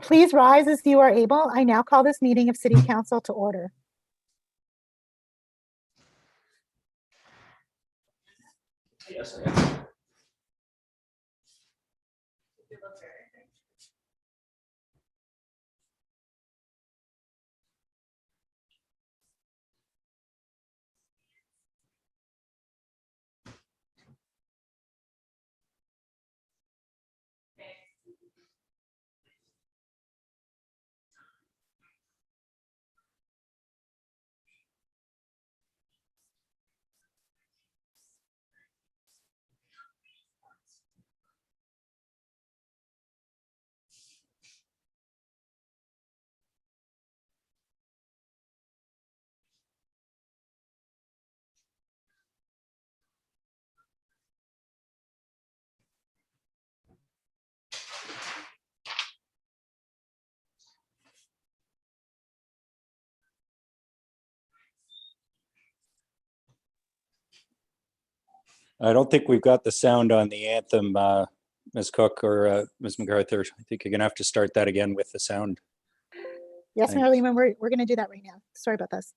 Please rise as you are able. I now call this meeting of City Council to order. Yes, I don't think we've got the sound on the anthem, Ms. Cook or Ms. MacArthur. I think you're going to have to start that again with the sound. Yes, Thanks. Mayor Lehman, we're going to do that right now. Sorry about this.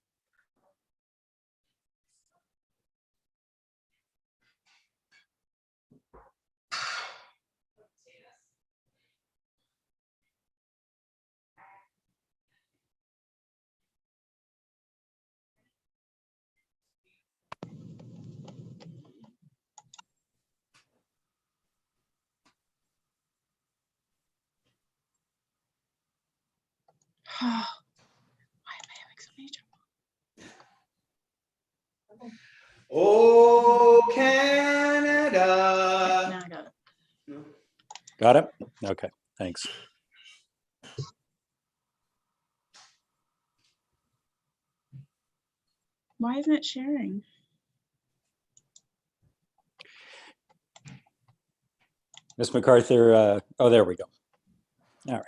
Why am I having so many trouble? Oh, Canada. Now I got it. Got it? Okay, thanks. Why isn't it sharing? Ms. MacArthur, oh, there we go. All right.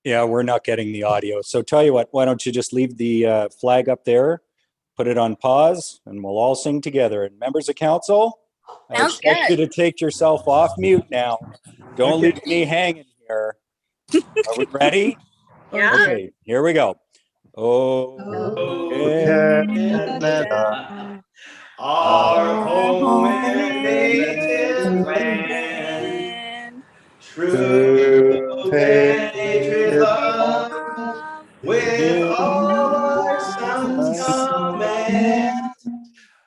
Yeah, we're not getting the audio. So tell you what, why don't you just leave the flag up there, put it on pause, and we'll all sing together. And members of council, I Sounds expect you to take yourself off mute now. Don't Okay. leave me hanging here. Are we ready? Yeah. Okay, here we go. Oh, Canada, our home and native land, true patriot love, with all our sons command,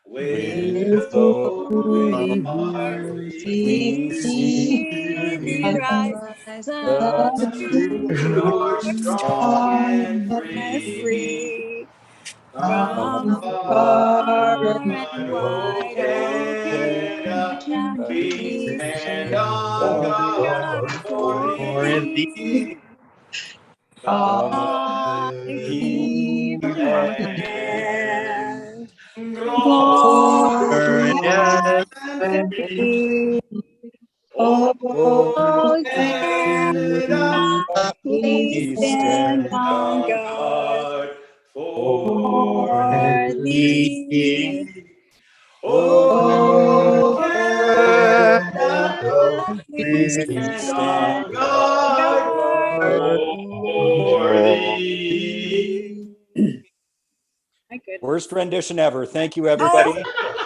with open hearts we rise up up to shore strong and free. From far and wide, O Canada, we stand on guard for thee. God keep and glorious and free. Oh, Canada, we stand on guard for thee. Oh, Canada, we stand on guard for thee. My goodness. worst rendition ever. Thank you, everybody.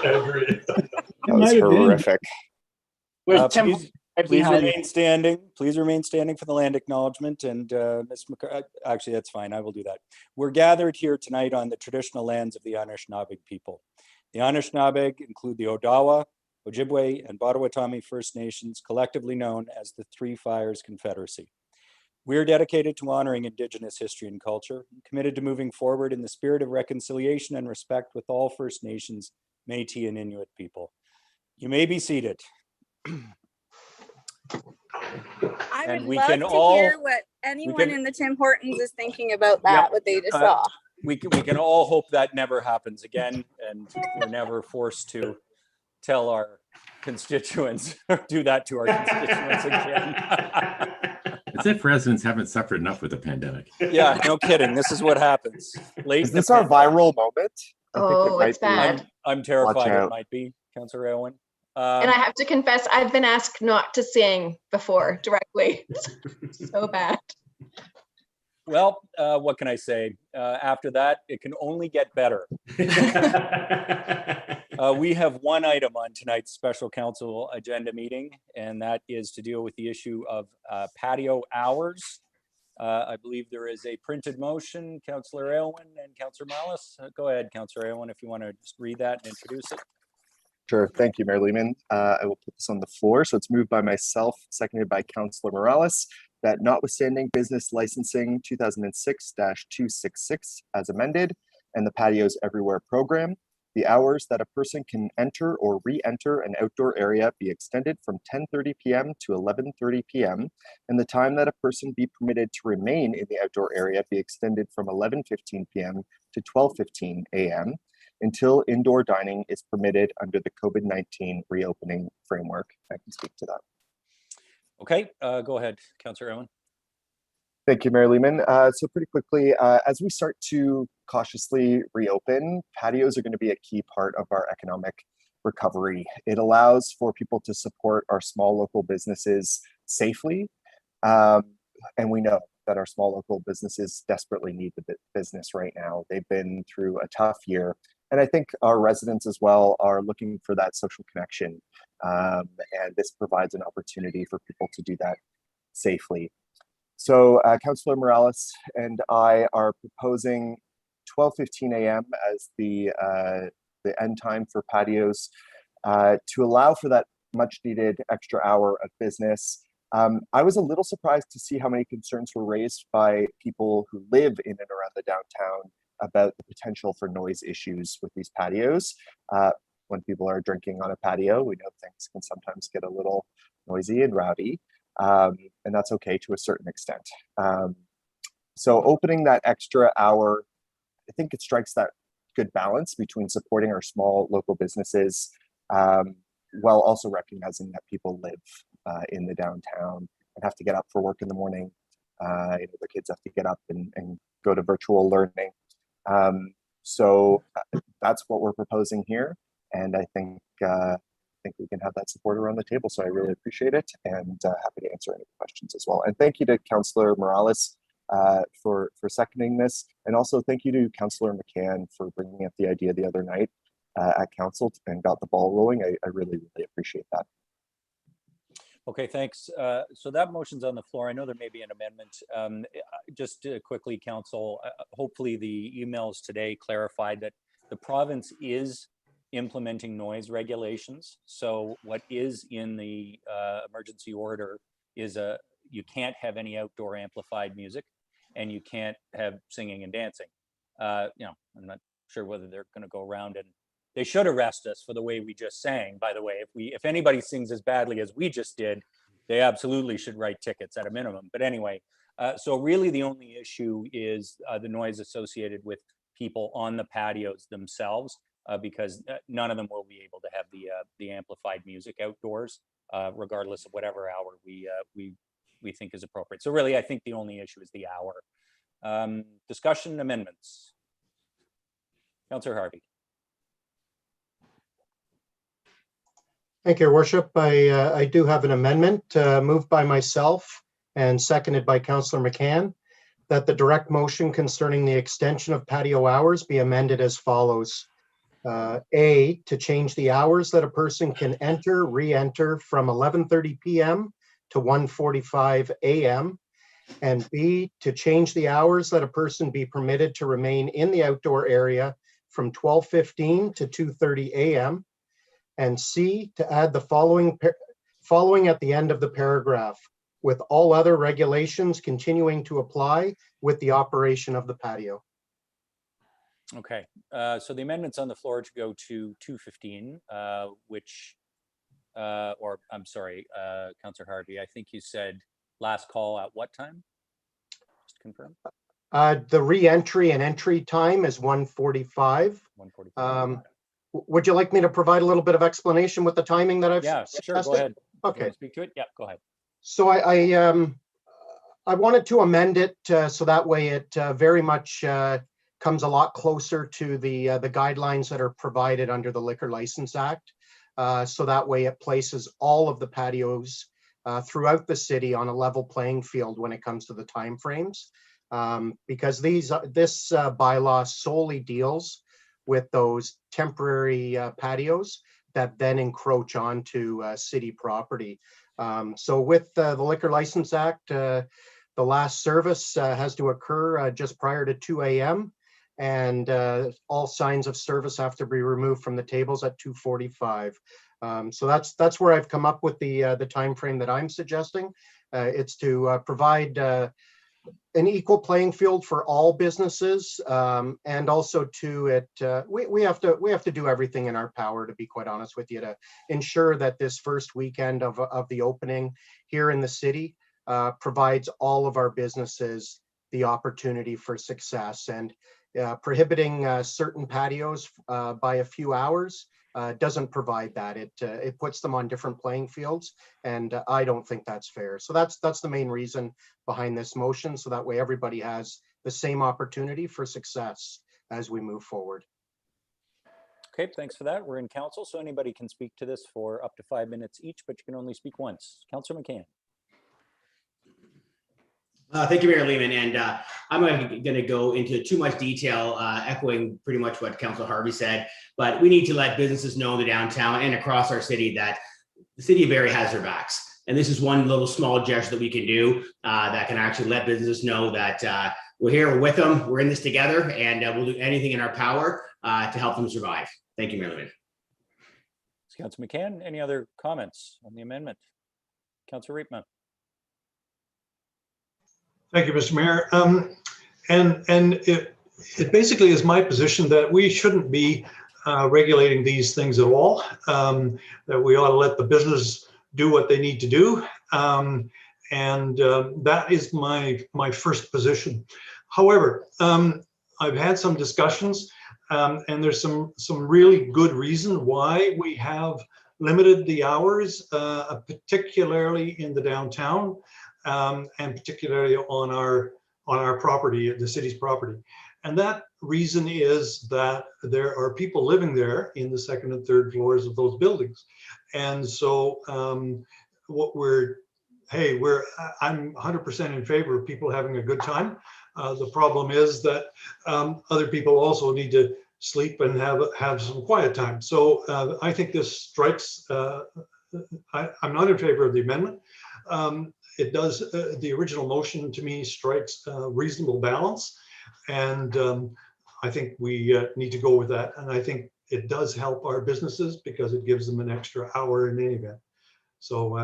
That was horrific. Please remain standing. Please remain standing for the land acknowledgement. And Ms. McCarthy, actually, that's fine. I will do that. We're gathered here tonight on the traditional lands of the Anishinaabe people. The Anishinaabe include the Odawa, Ojibwe, and Potawatomi First Nations, collectively known as the Three Fires Confederacy. We are dedicated to honoring Indigenous history and culture, and committed to moving forward in the spirit of reconciliation and respect with all First Nations, Métis, and Inuit people. You may be seated. I And would we love can to all- hear what anyone can- in the Tim Hortons is thinking about that, Yep. what they just Uh, saw. We can all hope that never happens again, and we're never forced to tell our constituents or do that to our constituents again. As if residents haven't suffered enough with the pandemic. Yeah, no kidding. This is what happens. Late Is this our viral moment? I think it Oh, might it's be. bad. I'm terrified Watch it out. might be, Councillor Owen. And I have to confess, I've been asked not to sing before directly. So bad. Well, what can I say? After that, it can only get better. We have one item on tonight's special council agenda meeting, and that is to deal with the issue of patio hours. I believe there is a printed motion. Councillor Aylwin and Councillor Malice. Go ahead, Councillor Aylwin, if you want to just read that and introduce it. Sure. Thank you, Mayor Lehman. I will put this on the floor. So it's moved by myself, seconded by Councillor Morales, that notwithstanding business licensing 2006-266 as amended and the Patios Everywhere Program, the hours that a person can enter or re-enter an outdoor area be extended from 10:30 p.m. to 11:30 p.m. and the time that a person be permitted to remain in the outdoor area be extended from 11:15 p.m. to 12:15 a.m. until indoor dining is permitted under the COVID-19 reopening framework. I can speak to that. Okay, go ahead, Councillor Aylwin. Thank you, Mayor Lehman. So pretty quickly, as we start to cautiously reopen, patios are going to be a key part of our economic recovery. It allows for people to support our small local businesses safely. And we know that our small local businesses desperately need the business right now. They've been through a tough year. And I think our residents as well are looking for that social connection. And this provides an opportunity for people to do that safely. So Councillor Morales and I are proposing 12:15 a.m. as the end time for patios to allow for that much needed extra hour of business. I was a little surprised to see how many concerns were raised by people who live in and around the downtown about the potential for noise issues with these patios. When people are drinking on a patio, we know things can sometimes get a little noisy and rowdy. And that's okay to a certain extent. So opening that extra hour, I think it strikes that good balance between supporting our small local businesses while also recognizing that people live in the downtown and have to get up for work in the morning. The kids have to get up and go to virtual learning. So that's what we're proposing here. And I think we can have that support around the table. So I really appreciate it and happy to answer any questions as well. And thank you to Councillor Morales for seconding this. And also thank you to Councillor McCann for bringing up the idea the other night at council and got the ball rolling. I really, really appreciate that. Okay, thanks. So that motion's on the floor. I know there may be an amendment. Just quickly, Council, hopefully the emails today clarified that the province is implementing noise regulations. So what is in the emergency order is you can't have any outdoor amplified music and you can't have singing and dancing. I'm not sure whether they're going to go around, and they should arrest us for the way we just sang, by the way. If anybody sings as badly as we just did, they absolutely should write tickets at a minimum. But anyway, so really the only issue is the noise associated with people on the patios themselves, because none of them will be able to have the amplified music outdoors, regardless of whatever hour we think is appropriate. So really, I think the only issue is the hour. Discussion amendments. Councillor Harvey. Thank you, Your Worship. I do have an amendment moved by myself and seconded by Councillor McCann, that the direct motion concerning the extension of patio hours be amended as follows. A, to change the hours that a person can enter, re-enter from 11:30 p.m. to 1:45 a.m. And B, to change the hours that a person be permitted to remain in the outdoor area from 12:15 to 2:30 a.m. And C, to add the following at the end of the paragraph, with all other regulations continuing to apply with the operation of the patio. Okay, so the amendments on the floor to go to 2:15, which, or I'm sorry, Councillor Harvey, I think you said last call at what time? Just confirm. The re-entry and entry time is 1:45. 1:45. Would you like me to provide a little bit of explanation with the timing that I've suggested? Sure, go ahead. Okay. Speak to it? Yeah, go ahead. So I wanted to amend it so that way it very much comes a lot closer to the guidelines that are provided under the Liquor License Act. So that way it places all of the patios throughout the city on a level playing field when it comes to the timeframes. Because this bylaw solely deals with those temporary patios that then encroach onto city property. So with the Liquor License Act, the last service has to occur just prior to 2 a.m. and all signs of service have to be removed from the tables at 2:45. So that's where I've come up with the time frame that I'm suggesting. It's to provide an equal playing field for all businesses, and also we have to do everything in our power, to be quite honest with you, to ensure that this first weekend of the opening here in the city provides all of our businesses the opportunity for success. And prohibiting certain patios by a few hours doesn't provide that. It puts them on different playing fields, and I don't think that's fair. So that's the main reason behind this motion, so that way everybody has the same opportunity for success as we move forward. Okay, thanks for that. We're in council, so anybody can speak to this for up to 5 minutes each, but you can only speak once. Councillor McCann. Thank you, Mayor Lehman. And I'm not going to go into too much detail, echoing pretty much what Councilor Harvey said, but we need to let businesses know in the downtown and across our city that the city of Barrie has their backs. And this is one little small gesture that we can do that can actually let businesses know that we're here, we're with them, we're in this together, and we'll do anything in our power to help them survive. Thank you, Mayor Lehman. Councillor McCann, any other comments on the amendment? Councillor Riepma. Thank you, Mr. Mayor. And it basically is my position that we shouldn't be regulating these things at all, that we ought to let the business do what they need to do. That is my first position. However, I've had some discussions and there's some really good reason why we have limited the hours, particularly in the downtown. And particularly on our property, the city's property. And that reason is that there are people living there in the second and third floors of those buildings. And so I'm 100% in favor of people having a good time. The problem is that other people also need to sleep and have some quiet time. So I think this strikes, I'm not in favor of the amendment. It does, the original motion to me strikes a reasonable balance. And I think we need to go with that. And I think it does help our businesses because it gives them an extra hour in any event. So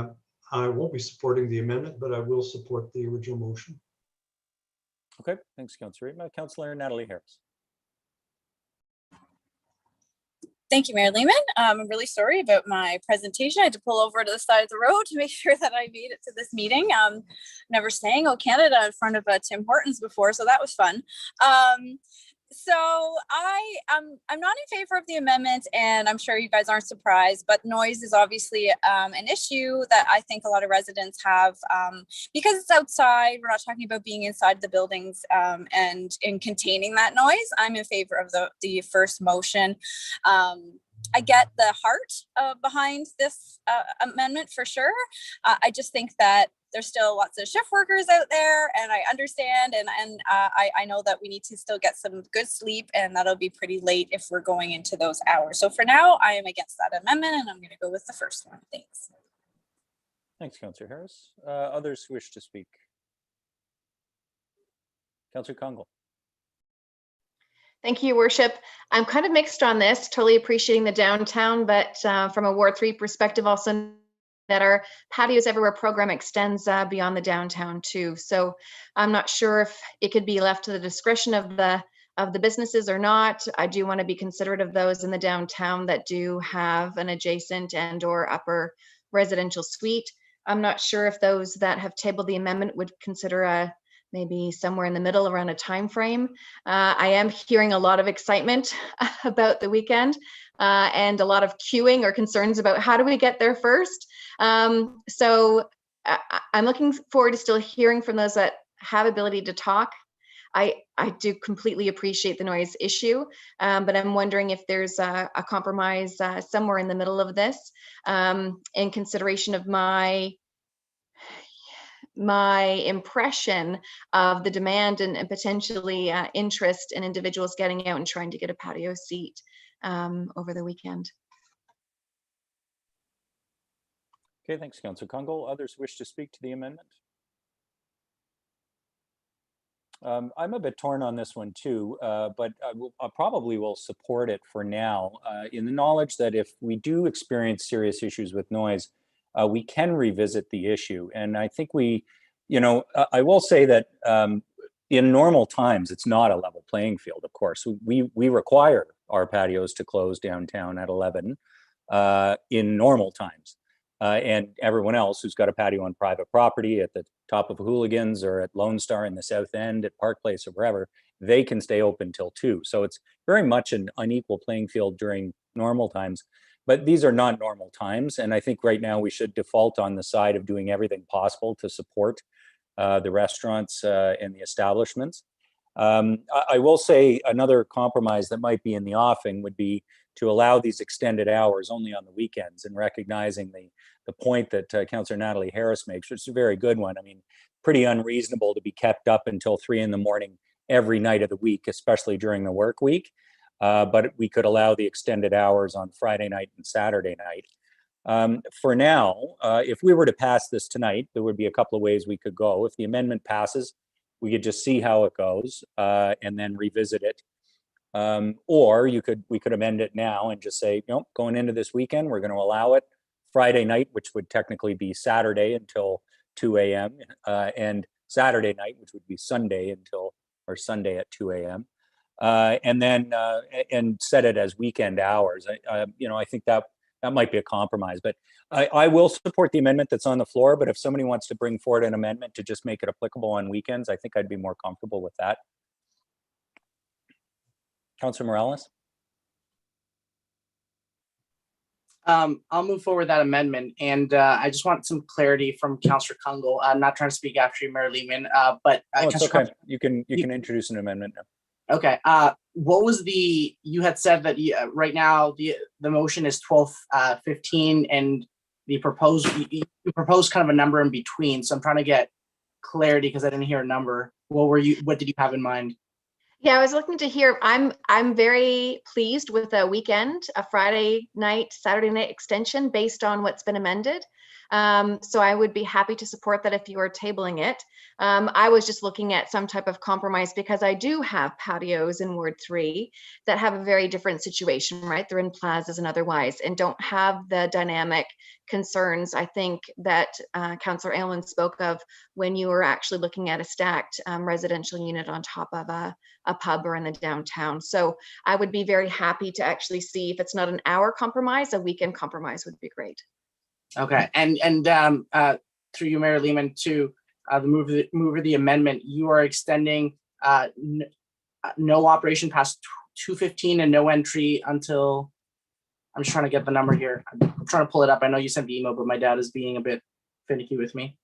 I won't be supporting the amendment, but I will support the original motion. Okay, thanks, Councillor Riepma. Councillor Natalie Harris. Thank you, Mayor Lehman. I'm really sorry about my presentation. I had to pull over to the side of the road to make sure that I made it to this meeting. Never sang "Oh Canada" in front of Tim Hortons before, so that was fun. So I'm not in favor of the amendment, and I'm sure you guys aren't surprised, but noise is obviously an issue that I think a lot of residents have because it's outside. We're not talking about being inside the buildings and in containing that noise. I'm in favor of the first motion. I get the heart behind this amendment for sure. I just think that there's still lots of shift workers out there, and I understand, and I know that we need to still get some good sleep, and that'll be pretty late if we're going into those hours. So for now, I am against that amendment, and I'm going to go with the first one. Thanks. Thanks, Councillor Harris. Others who wish to speak? Councillor Congle. Thank you, Your Worship. I'm kind of mixed on this, totally appreciating the downtown, but from a Ward 3 perspective, also that our Patios Everywhere program extends beyond the downtown too. So I'm not sure if it could be left to the discretion of the businesses or not. I do want to be considerate of those in the downtown that do have an adjacent and or upper residential suite. I'm not sure if those that have tabled the amendment would consider maybe somewhere in the middle around a time frame. I am hearing a lot of excitement about the weekend and a lot of queuing or concerns about how do we get there first. So I'm looking forward to still hearing from those that have ability to talk. I do completely appreciate the noise issue, but I'm wondering if there's a compromise somewhere in the middle of this, in consideration of my impression of the demand and potentially interest in individuals getting out and trying to get a patio seat over the weekend. Okay, thanks, Councillor Kungl. Others wish to speak to the amendment? I'm a bit torn on this one too, but I probably will support it for now, in the knowledge that if we do experience serious issues with noise, we can revisit the issue. And I think I will say that in normal times, it's not a level playing field, of course. We require our patios to close downtown at 11 in normal times. And everyone else who's got a patio on private property at the top of Hooligans or at Lone Star in the South End, at Park Place or wherever, they can stay open till 2. So it's very much an unequal playing field during normal times. But these are not normal times. And I think right now we should default on the side of doing everything possible to support the restaurants and the establishments. I will say another compromise that might be in the offing would be to allow these extended hours only on the weekends, and recognizing the point that Councillor Natalie Harris makes, which is a very good one. I mean, pretty unreasonable to be kept up until 3 in the morning every night of the week, especially during the work week. But we could allow the extended hours on Friday night and Saturday night. For now, if we were to pass this tonight, there would be a couple of ways we could go. If the amendment passes, we could just see how it goes and then revisit it. Or we could amend it now and just say, going into this weekend, we're going to allow it Friday night, which would technically be Saturday until 2 a.m. And Saturday night, which would be Sunday at 2 a.m. And then and set it as weekend hours. I think that might be a compromise, but I will support the amendment that's on the floor. But if somebody wants to bring forward an amendment to just make it applicable on weekends, I think I'd be more comfortable with that. Councillor Morales? I'll move forward that amendment, and I just want some clarity from Councillor Kungl. I'm not trying to speak after you, Mayor Lehman, but it's okay. You can introduce an amendment now. Okay. What was you had said that right now the motion is 12:15, and you proposed kind of a number in between. So I'm trying to get clarity because I didn't hear a number. What did you have in mind? Yeah, I was looking to hear. I'm very pleased with a Friday night, Saturday night extension based on what's been amended. So I would be happy to support that if you are tabling it. I was just looking at some type of compromise because I do have patios in Ward 3 that have a very different situation, right? They're in plazas and otherwise, and don't have the dynamic concerns, I think, that Councillor Allen spoke of when you were actually looking at a stacked residential unit on top of a pub or in the downtown. So I would be very happy to actually see if it's not an hour compromise, a weekend compromise would be great. Okay, and through you, Mayor Lehman, to the move of the amendment, you are extending no operation past 2:15 and no entry until. I'm just trying to get the number here. I'm trying to pull it up. I know you sent the email, but my dad is being a bit finicky with me.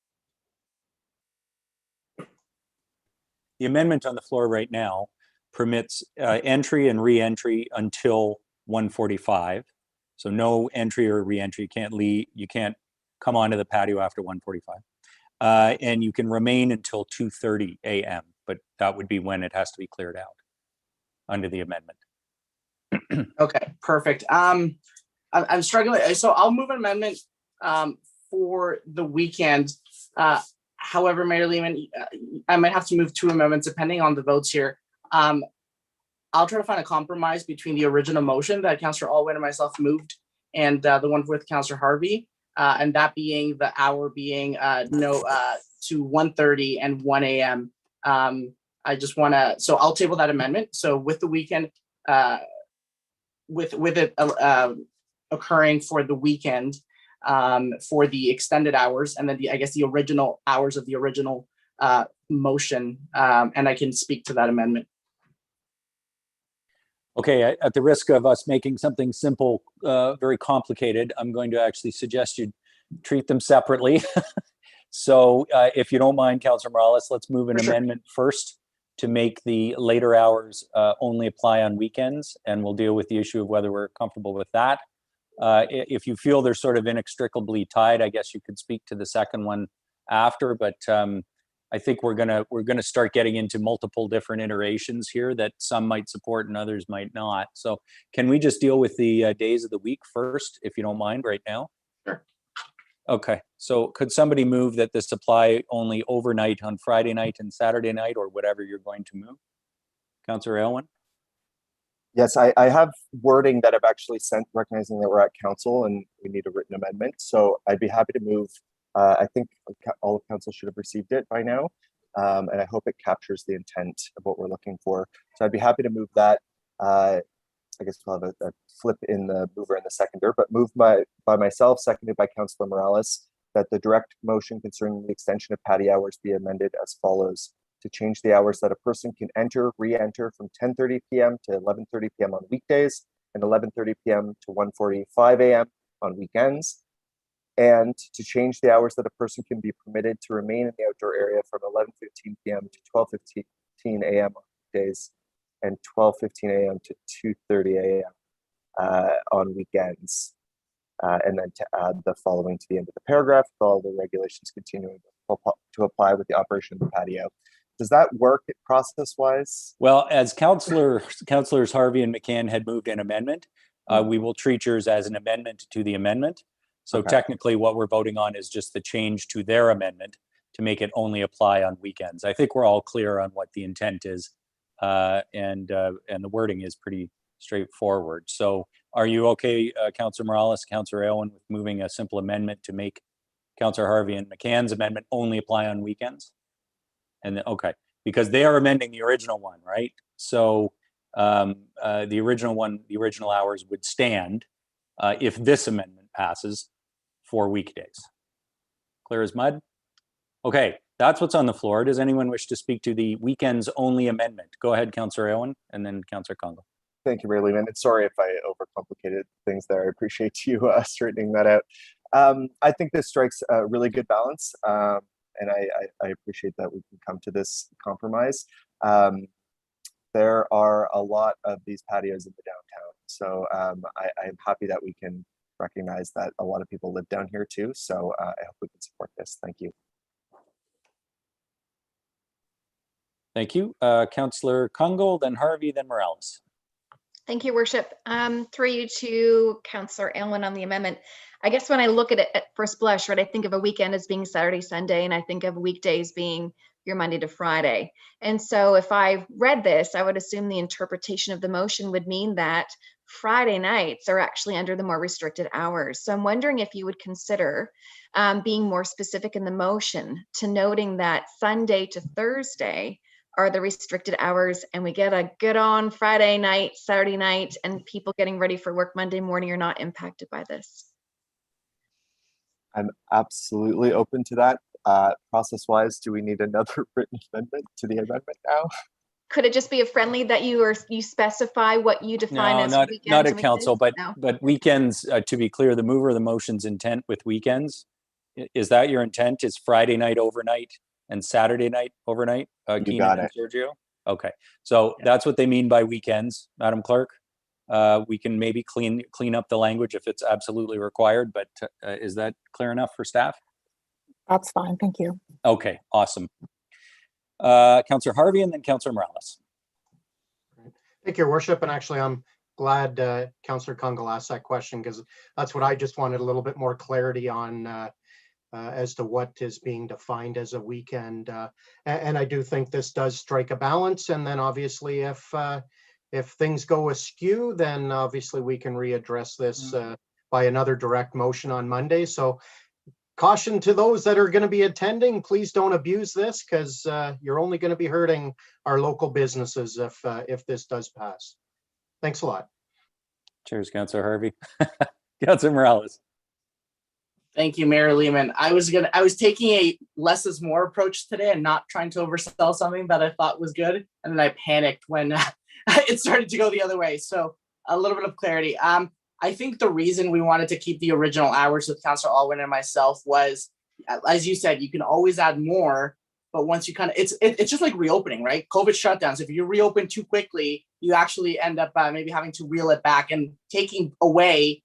The amendment on the floor right now permits entry and re-entry until 1:45. So no entry or re-entry. You can't come onto the patio after 1:45. And you can remain until 2:30 a.m., but that would be when it has to be cleared out under the amendment. Okay, perfect. I'm struggling. So I'll move an amendment for the weekend. However, Mayor Lehman, I might have to move 2 amendments depending on the votes here. I'll try to find a compromise between the original motion that Councillor Alwyn and myself moved and the one with Councillor Harvey, and that being the hour being to 1:30 and 1 a.m. I just want to, so I'll table that amendment. So with the weekend, with it occurring for the weekend, for the extended hours, and then the original hours of the original motion, and I can speak to that amendment. Okay, at the risk of us making something simple very complicated, I'm going to actually suggest you treat them separately. So if you don't mind, Councillor Morales, let's move an amendment first to make the later hours only apply on weekends, and we'll deal with the issue of whether we're comfortable with that. If you feel they're sort of inextricably tied, I guess you could speak to the second one after, but I think we're gonna start getting into multiple different iterations here that some might support and others might not. So can we just deal with the days of the week first, if you don't mind, right now? Sure. Okay, so could somebody move that this apply only overnight on Friday night and Saturday night, or whatever you're going to move? Councillor Aylwin? Yes, I have wording that I've actually sent, recognizing that we're at council and we need a written amendment. So I'd be happy to move. I think all of council should have received it by now. And I hope it captures the intent of what we're looking for. So I'd be happy to move that. I guess we'll have a flip in the mover and the seconder, but moved by myself, seconded by Councillor Morales, that the direct motion concerning the extension of patio hours be amended as follows: to change the hours that a person can enter, re-enter from 10:30 p.m. to 11:30 p.m. on weekdays and 11:30 p.m. to 1:45 a.m. on weekends, and to change the hours that a person can be permitted to remain in the outdoor area from 11:15 p.m. to 12:15 a.m. on weekdays and 12:15 a.m. to 2:30 a.m. On weekends. And then to add the following to the end of the paragraph, with all the regulations continuing to apply with the operation of the patio. Does that work process-wise? Well, as Councillors Harvey and McCann had moved an amendment, we will treat yours as an amendment to the amendment. So Okay. technically what we're voting on is just the change to their amendment to make it only apply on weekends. I think we're all clear on what the intent is, and the wording is pretty straightforward. So are you okay, Councillor Morales, Councillor Aylwin, with moving a simple amendment to make Councillor Harvey and McCann's amendment only apply on weekends? And then, okay, because they are amending the original one, right? So the original one, the original hours would stand if this amendment passes for weekdays. Clear as mud? Okay, that's what's on the floor. Does anyone wish to speak to the weekends only amendment? Go ahead, Councillor Aylwin, and then Councillor Congo. Thank you, Mayor Lehman. And sorry if I overcomplicated things there. I appreciate you straightening that out. I think this strikes a really good balance. And I appreciate that we can come to this compromise. There are a lot of these patios in the downtown. So I'm happy that we can recognize that a lot of people live down here too. So I hope we can support this. Thank you. Thank you. Councillor Congo, then Harvey, then Morales. Thank you, Worship. Through you to Councillor Aylwin on the amendment. I guess when I look at it at first blush, right, I think of a weekend as being Saturday, Sunday, and I think of weekdays being your Monday to Friday. And so if I read this, I would assume the interpretation of the motion would mean that Friday nights are actually under the more restricted hours. So I'm wondering if you would consider being more specific in the motion to noting that Sunday to Thursday are the restricted hours, and we get a good on Friday night, Saturday night, and people getting ready for work Monday morning are not impacted by this. I'm absolutely open to that. Process-wise, do we need another written amendment to the amendment now? Could it just be a friendly that you specify what you define as not weekends at and council, weekdays? but weekends, to be clear, the mover of the motion's intent with weekends, is that your intent? Is Friday night overnight and Saturday night overnight? You got it. Sergio? Okay, so that's what they mean by weekends, Madam Clerk. We can maybe clean up the language if it's absolutely required, but is that clear enough for staff? That's fine. Thank you. Okay, awesome. Councillor Harvey and then Councillor Morales. Thank you, Your Worship. And actually, I'm glad Councillor Congo asked that question, because that's what I just wanted a little bit more clarity on as to what is being defined as a weekend. And I do think this does strike a balance. And then obviously, if things go askew, then obviously we can readdress this by another direct motion on Monday. So caution to those that are going to be attending, please don't abuse this, because you're only going to be hurting our local businesses if this does pass. Thanks a lot. Cheers, Councillor Harvey. Councillor Morales. Thank you, Mayor Lehman. I was taking a less is more approach today and not trying to oversell something that I thought was good, and then I panicked when it started to go the other way. So a little bit of clarity. I think the reason we wanted to keep the original hours with Councillor Aylwin and myself was, as you said, you can always add more But once you kind of, it's just like reopening, right? COVID shutdowns. If you reopen too quickly, you actually end up maybe having to reel it back, and taking away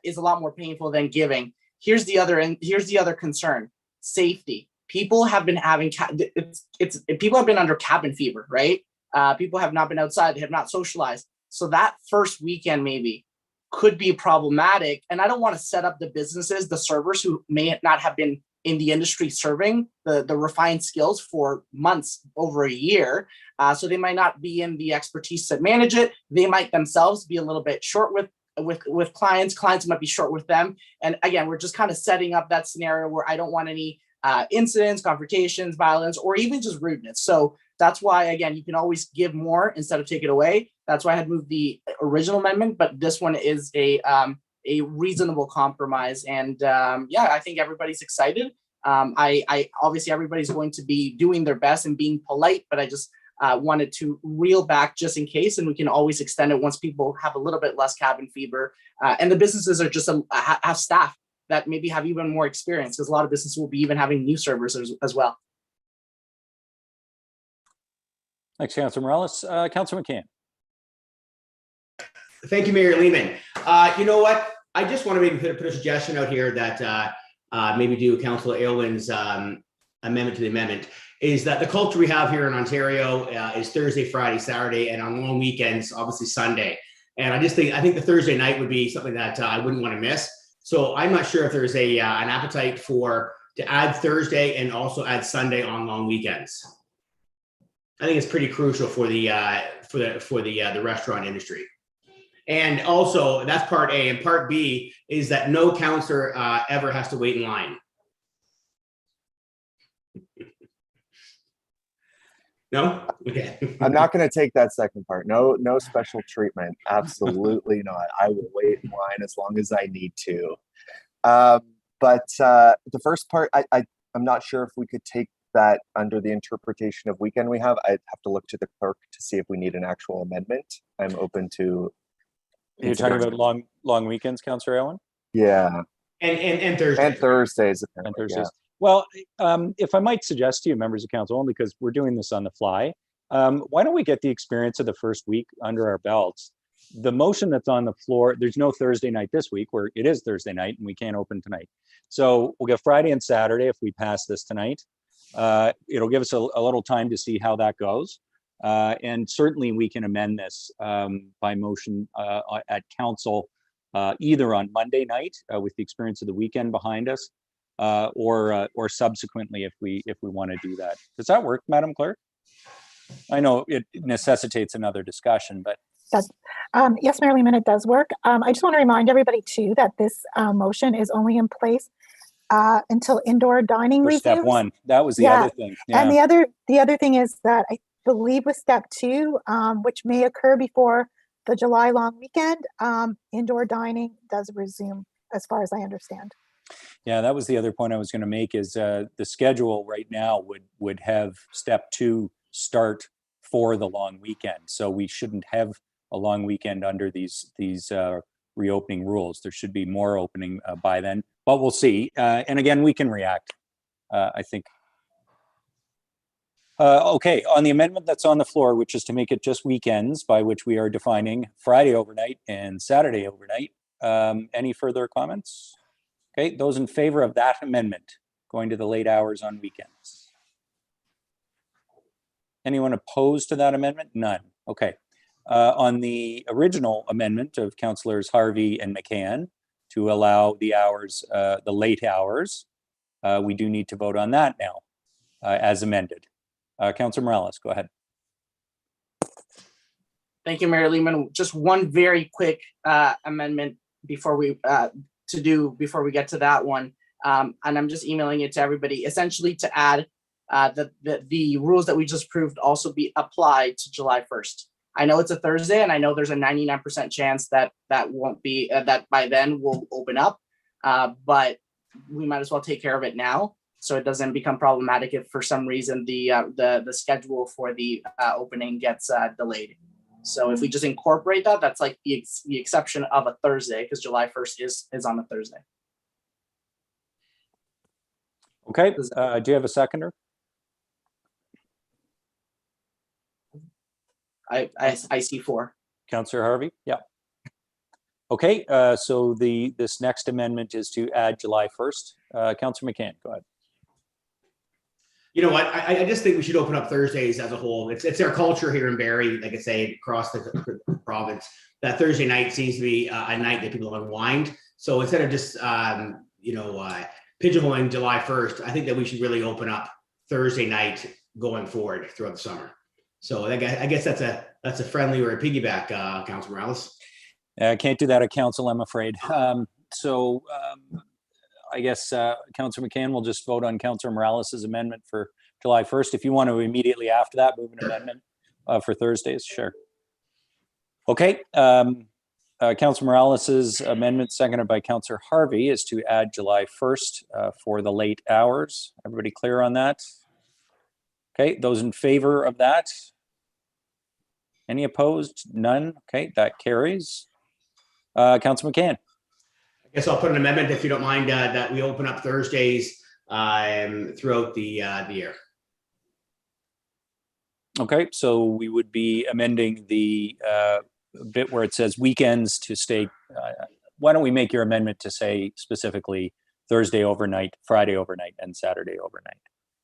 is a lot more painful than giving. Here's the other concern: safety. People have been having people have been under cabin fever, right? People have not been outside. They have not socialized. So that first weekend maybe could be problematic. And I don't want to set up the businesses, the servers who may not have been in the industry serving the refined skills for months, over a year. So they might not be in the expertise to manage it. They might themselves be a little bit short with clients. Clients might be short with them. And again, we're just kind of setting up that scenario where I don't want any incidents, confrontations, violence, or even just rudeness. So that's why, again, you can always give more instead of take it away. That's why I had moved the original amendment, but this one is a reasonable compromise. And yeah, I think everybody's excited. I obviously everybody's going to be doing their best and being polite, but I just wanted to reel back just in case, and we can always extend it once people have a little bit less cabin fever. And the businesses are just have staff that maybe have even more experience, because a lot of businesses will be even having new servers as well. Thanks, Councilor Morales. Councilor McCann. Thank you, Mayor Lehman. You know what? I just want to maybe put a suggestion out here that maybe do Councilor Aylwin's amendment to the amendment, is that the culture we have here in Ontario is Thursday, Friday, Saturday, and on long weekends, obviously Sunday. And I think the Thursday night would be something that I wouldn't want to miss. So I'm not sure if there's an appetite to add Thursday and also add Sunday on long weekends. I think it's pretty crucial for the restaurant industry. And also, that's part A. And part B is that no counselor ever has to wait in line. No? Okay. I'm not going to take that second part. No special treatment. Absolutely not. I will wait in line as long as I need to. But the first part, I'm not sure if we could take that under the interpretation of weekend we have. I'd have to look to the clerk to see if we need an actual amendment. I'm open to. You're talking about long weekends, Councillor Owen? Yeah. And Thursdays. And Thursdays. And Thursdays. Yeah. Well, if I might suggest to you, members of council, only because we're doing this on the fly, why don't we get the experience of the first week under our belts? The motion that's on the floor, there's no Thursday night this week, where it is Thursday night and we can't open tonight. So we'll get Friday and Saturday if we pass this tonight. It'll give us a little time to see how that goes. And certainly we can amend this by motion at council, either on Monday night with the experience of the weekend behind us, or subsequently if we want to do that. Does that work, Madam Clerk? I know it necessitates another discussion, but yes, Mayor Lehman, it does work. I just want to remind everybody too that this motion is only in place until indoor dining for resumes. step one, that was the other thing. Yeah. And the other thing is that I believe with step two, which may occur before the July long weekend, indoor dining does resume, as far as I understand. Yeah, that was the other point I was going to make, is the schedule right now would have step two start for the long weekend. So we shouldn't have a long weekend under these reopening rules. There should be more opening by then, but we'll see. And again, we can react, I think. Okay, on the amendment that's on the floor, which is to make it just weekends, by which we are defining Friday overnight and Saturday overnight. Any further comments? Okay, those in favor of that amendment, going to the late hours on weekends. Anyone opposed to that amendment? None. Okay. On the original amendment of Councillors Harvey and McCann to allow the hours, the late hours, we do need to vote on that now as amended. Councillor Morales, go ahead. Thank you, Mayor Lehman. Just one very quick amendment before we get to that one. And I'm just emailing it to everybody, essentially to add the rules that we just approved also be applied to July 1st. I know it's a Thursday, and I know there's a 99% chance that won't be, that by then we'll open up, but we might as well take care of it now, so it doesn't become problematic if for some reason the schedule for the opening gets delayed. So if we just incorporate that, that's like the exception of a Thursday, because July 1st is on a Thursday. Okay, do you have a seconder? I see 4. Councillor Harvey? Yeah. Okay, so this next amendment is to add July 1st. Councillor McCann, go ahead. You know what? I just think we should open up Thursdays as a whole. It's our culture here in Barrie, like I say, across the province, that Thursday night seems to be a night that people unwind. So instead of just, pigeonholing July 1st, I think that we should really open up Thursday night going forward throughout the summer. So I guess that's a friendly or a piggyback, Councilor Morales. I can't do that at council, I'm afraid. I guess Councillor McCann will just vote on Councillor Morales' amendment for July 1st. If you want to immediately after that move an amendment for Thursdays, sure. Okay, Councillor Morales' amendment, seconded by Councillor Harvey, is to add July 1st for the late hours. Everybody clear on that? Okay, those in favor of that? Any opposed? None? Okay, that carries. Councillor McCann. I guess I'll put an amendment, if you don't mind, that we open up Thursdays throughout the year. Okay, so we would be amending the bit where it says weekends to stay. Why don't we make your amendment to say specifically Thursday overnight, Friday overnight, and Saturday overnight?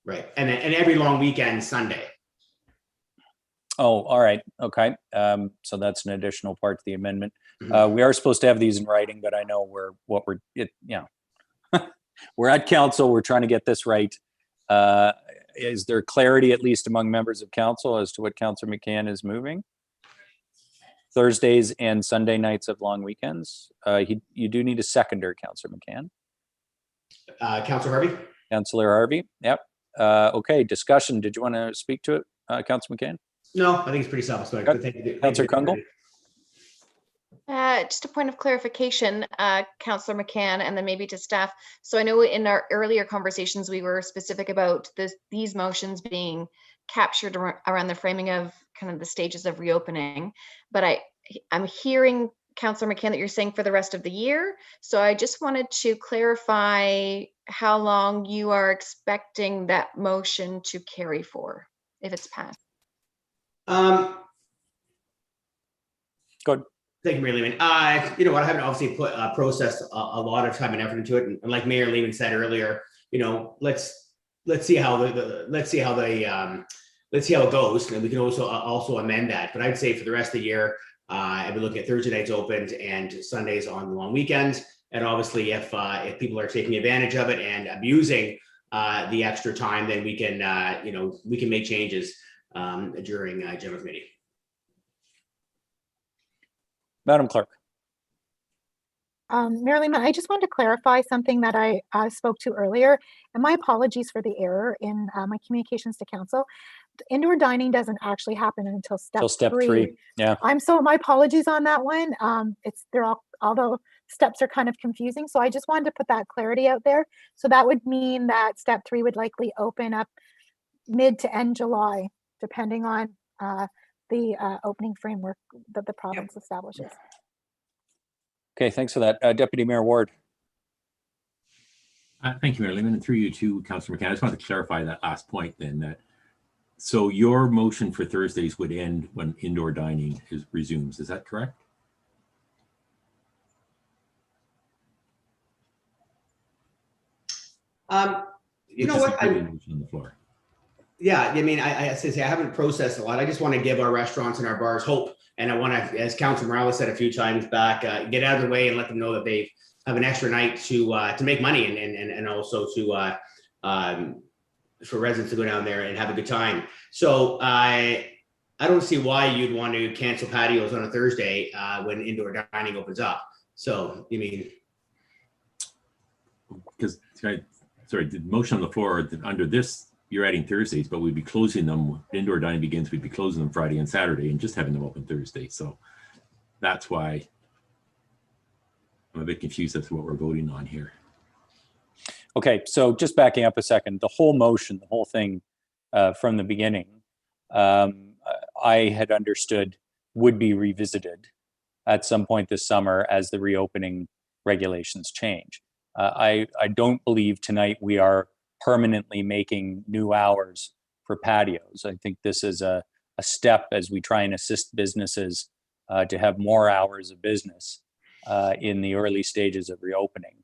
Right, and every long weekend, Sunday. Oh, all right. Okay. So that's an additional part to the amendment. We are supposed to have these in writing, but I know we're at council. We're trying to get this right. Is there clarity, at least among members of council, as to what Councillor McCann is moving? Thursdays and Sunday nights of long weekends. You do need a seconder, Councillor McCann. Councillor Harvey? Councillor Harvey. Yep. Okay. Discussion. Did you want to speak to it, Councillor McCann? No, I think it's pretty self-explanatory. Councillor Kungle? Just a point of clarification, Councillor McCann, and then maybe to staff. So I know in our earlier conversations, we were specific about these motions being captured around the framing of kind of the stages of reopening. But I'm hearing, Councillor McCann, that you're saying for the rest of the year. So I just wanted to clarify how long you are expecting that motion to carry for, if it's passed. Good. Thank you, Mayor Lehman. You know what? I haven't obviously processed a lot of time and effort into it, and like Mayor Lehman said earlier, let's see how it goes, and we can also amend that. But I'd say for the rest of the year, I've been looking at Thursday nights opened and Sundays on the long weekends. And obviously, if people are taking advantage of it and abusing the extra time, then we can make changes during general committee. Madam Clerk. Mayor Lehman, I just wanted to clarify something that I spoke to earlier, and my apologies for the error in my communications to council. Indoor dining doesn't actually happen until step three. Yeah. My apologies on that one. All the steps are kind of confusing, so I just wanted to put that clarity out there. So that would mean that step 3 would likely open up mid to end July, depending on the opening framework that the province establishes. Okay, thanks for that. Deputy Mayor Ward. Thank you, Mayor Lehman, and through you too, Councillor McCann. I just wanted to clarify that last point then. So your motion for Thursdays would end when indoor dining resumes. Is that correct? You know what? On the floor. Yeah, I mean, I haven't processed a lot. I just want to give our restaurants and our bars hope. And I want to, as Councilor Morales said a few times back, get out of their way and let them know that they have an extra night to make money and also to for residents to go down there and have a good time. So I don't see why you'd want to cancel patios on a Thursday when indoor dining opens up. So you mean? Because sorry, the motion on the floor under this. You're adding Thursdays, but we'd be closing them. Indoor dining begins, we'd be closing them Friday and Saturday and just having them open Thursday. So that's why I'm a bit confused as to what we're voting on here. Okay, so just backing up a second, the whole motion, the whole thing from the beginning, I had understood would be revisited at some point this summer as the reopening regulations change. I don't believe tonight we are permanently making new hours for patios. I think this is a a step as we try and assist businesses to have more hours of business in the early stages of reopening.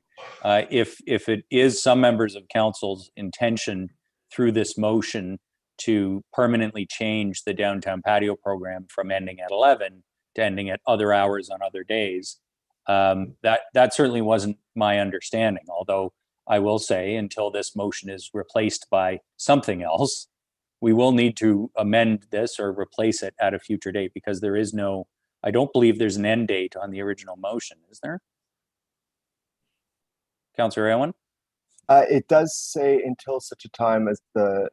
If it is some members of council's intention through this motion to permanently change the downtown patio program from ending at 11 to ending at other hours on other days, that certainly wasn't my understanding. Although I will say, until this motion is replaced by something else, we will need to amend this or replace it at a future date, because there is no, I don't believe there's an end date on the original motion, is there? Councillor Aylwin? It does say until such a time as the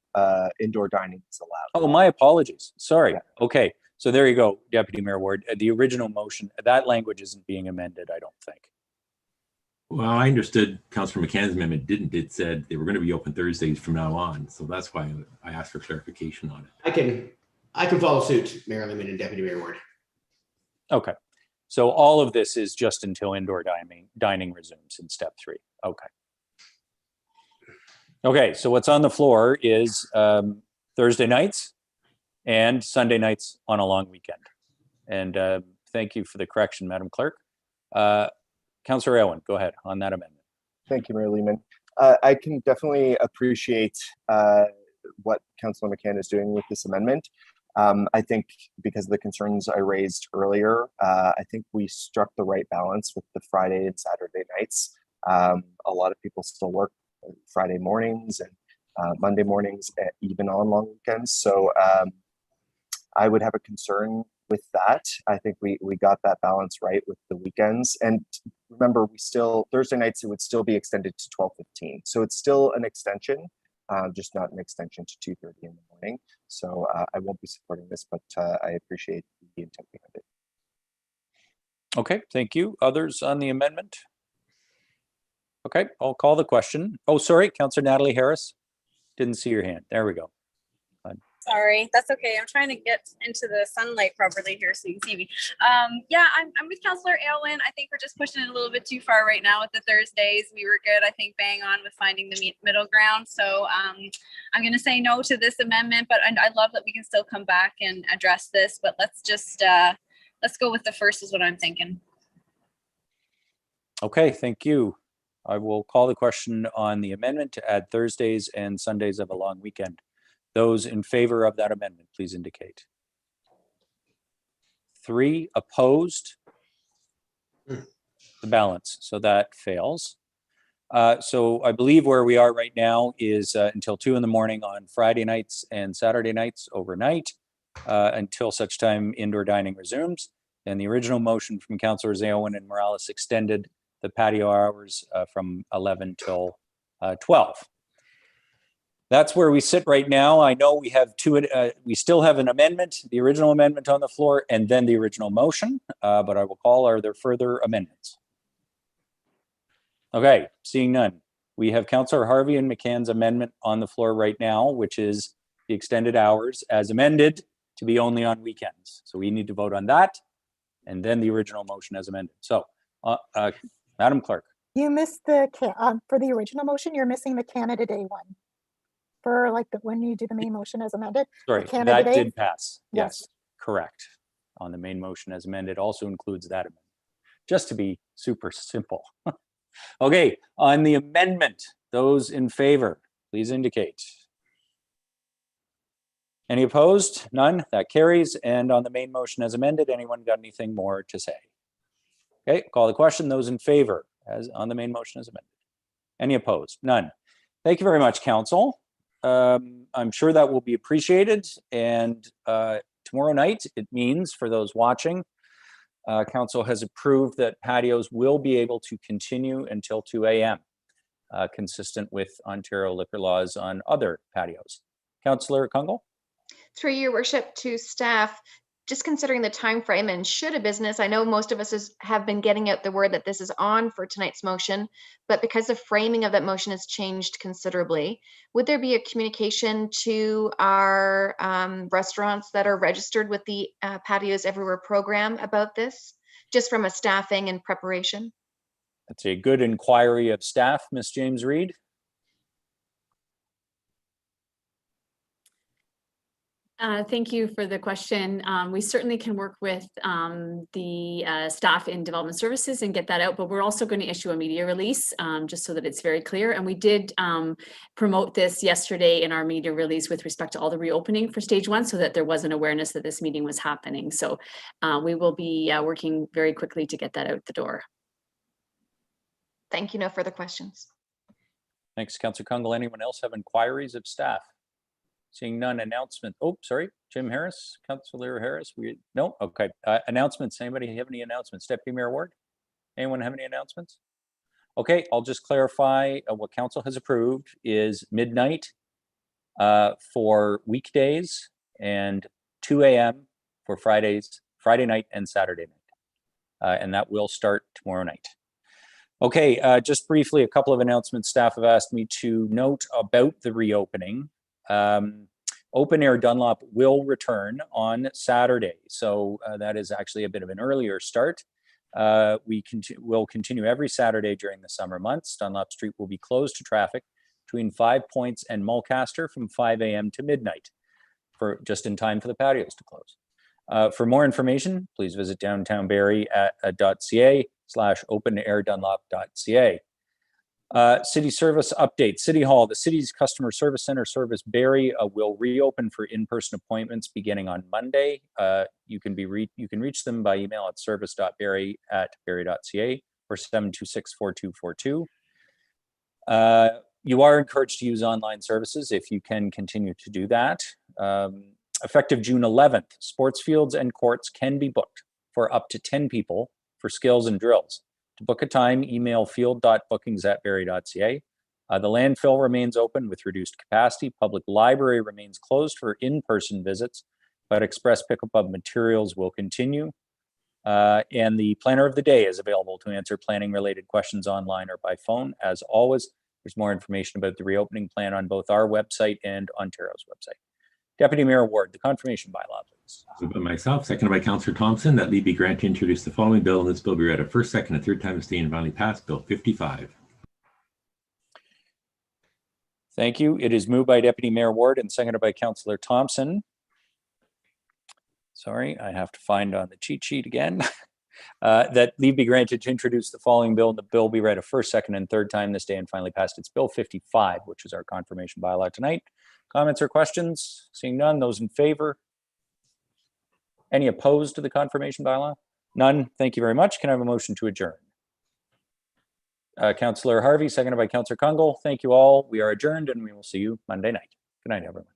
indoor dining is allowed. Oh, my apologies. Sorry. Yeah. Okay. So there you go, Deputy Mayor Ward. The original motion, that language isn't being amended, I don't think. Well, I understood Councillor McCann's amendment it said they were going to be open Thursdays from now on. So that's why I asked for clarification on it. I can follow suit, Mayor Lehman and Deputy Mayor Ward. Okay. So all of this is just until indoor dining resumes in step 3. Okay. Okay, so what's on the floor is Thursday nights and Sunday nights on a long weekend. And thank you for the correction, Madam Clerk. Councillor Aylwin, go ahead on that amendment. Thank you, Mayor Lehman. I can definitely appreciate what Councillor McCann is doing with this amendment. I think because of the concerns I raised earlier, I think we struck the right balance with the Friday and Saturday nights. A lot of people still work Friday mornings and Monday mornings, even on long weekends. So I would have a concern with that. I think we got that balance right with the weekends. And remember, Thursday nights, it would still be extended to 12:15. So it's still an extension, just not an extension to 2:30 in the morning. So I won't be supporting this, but I appreciate the intent behind it. Okay, thank you. Others on the amendment? Okay, I'll call the question. Oh, sorry, Councillor Natalie Harris. Didn't see your hand. There we go. Sorry, that's okay. I'm trying to get into the sunlight properly here so you can see me. Yeah, I'm with Councillor Aylwin. I think we're just pushing it a little bit too far right now with the Thursdays. We were good, I think, bang on with finding the middle ground. So I'm going to say no to this amendment, but I love that we can still come back and address this. But let's just let's go with the first is what I'm thinking. Okay, thank you. I will call the question on the amendment to add Thursdays and Sundays of a long weekend. Those in favor of that amendment, please indicate. 3 opposed. The balance, so that fails. So I believe where we are right now is until 2 in the morning on Friday nights and Saturday nights overnight, until such time indoor dining resumes. And the original motion from Councillors Aylwin and Morales extended the patio hours from 11 till 12. That's where we sit right now. I know we have we still have an amendment, the original amendment on the floor, and then the original motion, but I will call, are there further amendments? Okay, seeing none. We have Councillor Harvey and McCann's amendment on the floor right now, which is the extended hours as amended to be only on weekends. So we need to vote on that, and then the original motion as amended. So, Madam Clerk. You missed for the original motion, you're missing the Canada Day one. For like when you do the main motion as amended. Sorry, Canada that Day? did pass. Yes, Yes. correct. On the main motion as amended also includes that amendment. Just to be super simple. Okay, on the amendment, those in favor, please indicate. Any opposed? None. That carries. And on the main motion as amended, anyone got anything more to say? Okay, call the question. Those in favor as on the main motion as amended. Any opposed? None. Thank you very much, Council. I'm sure that will be appreciated. And tomorrow night, it means for those watching, Council has approved that patios will be able to continue until 2 a.m., consistent with Ontario liquor laws on other patios. Councillor Kungle? Through your worship to staff, just considering the time frame, and should a business, I know most of us have been getting out the word that this is on for tonight's motion, but because the framing of that motion has changed considerably, would there be a communication to our restaurants that are registered with the Patios Everywhere program about this, just from a staffing and preparation? That's a good inquiry of staff, Ms. James Reed. Thank you for the question. We certainly can work with the staff in development services and get that out, but we're also going to issue a media release just so that it's very clear. And we did promote this yesterday in our media release with respect to all the reopening for stage 1 so that there was an awareness that this meeting was happening. So we will be working very quickly to get that out the door. Thank you. No further questions. Thanks, Councillor Kungle. Anyone else have inquiries of staff? Seeing none, announcement. Oh, sorry, Jim Harris, Councillor Harris. No, okay. Announcements. Anybody have any announcements? Deputy Mayor Ward, anyone have any announcements? Okay, I'll just clarify what council has approved is midnight for weekdays and 2 a.m. for Friday night and Saturday night. And that will start tomorrow night. Okay, just briefly, a couple of announcements staff have asked me to note about the reopening. Open Air Dunlop will return on Saturday. So that is actually a bit of an earlier start. We will continue every Saturday during the summer months. Dunlop Street will be closed to traffic between 5 Points and Mulcaster from 5 a.m. to midnight, for just in time for the patios to close. For more information, please visit downtownbarrie.ca/openairdunlop.ca. City service update. City Hall, the city's customer service center service Barrie will reopen for in-person appointments beginning on Monday. You can reach them by email at service.barrie@barrie.ca or 726-4242. You are encouraged to use online services if you can continue to do that. Effective June 11th, sports fields and courts can be booked for up to 10 people for skills and drills. To book a time, email field.bookings@barrie.ca. The landfill remains open with reduced capacity. Public library remains closed for in-person visits, but express pickup of materials will continue. And the planner of the day is available to answer planning-related questions online or by phone. As always, there's more information about the reopening plan on both our website and Ontario's website. Deputy Mayor Ward, the confirmation bylaw, please. Moved by myself, seconded by Councillor Thompson, that leave be granted to introduce the following bill, and this bill be read a first, second, and third time to stay and finally passed. Bill 55. Thank you. It is moved by Deputy Mayor Ward and seconded by Councillor Thompson. Sorry, I have to find on the cheat sheet again. That leave be granted to introduce the following bill, and the bill be read a first, second, and third time this day and finally passed. It's Bill 55, which is our confirmation bylaw tonight. Comments or questions? Seeing none, those in favor? Any opposed to the confirmation bylaw? None. Thank you very much. Can I have a motion to adjourn? Councillor Harvey, seconded by Councillor Kungle. Thank you all. We are adjourned and we will see you Monday night. Good night, everyone.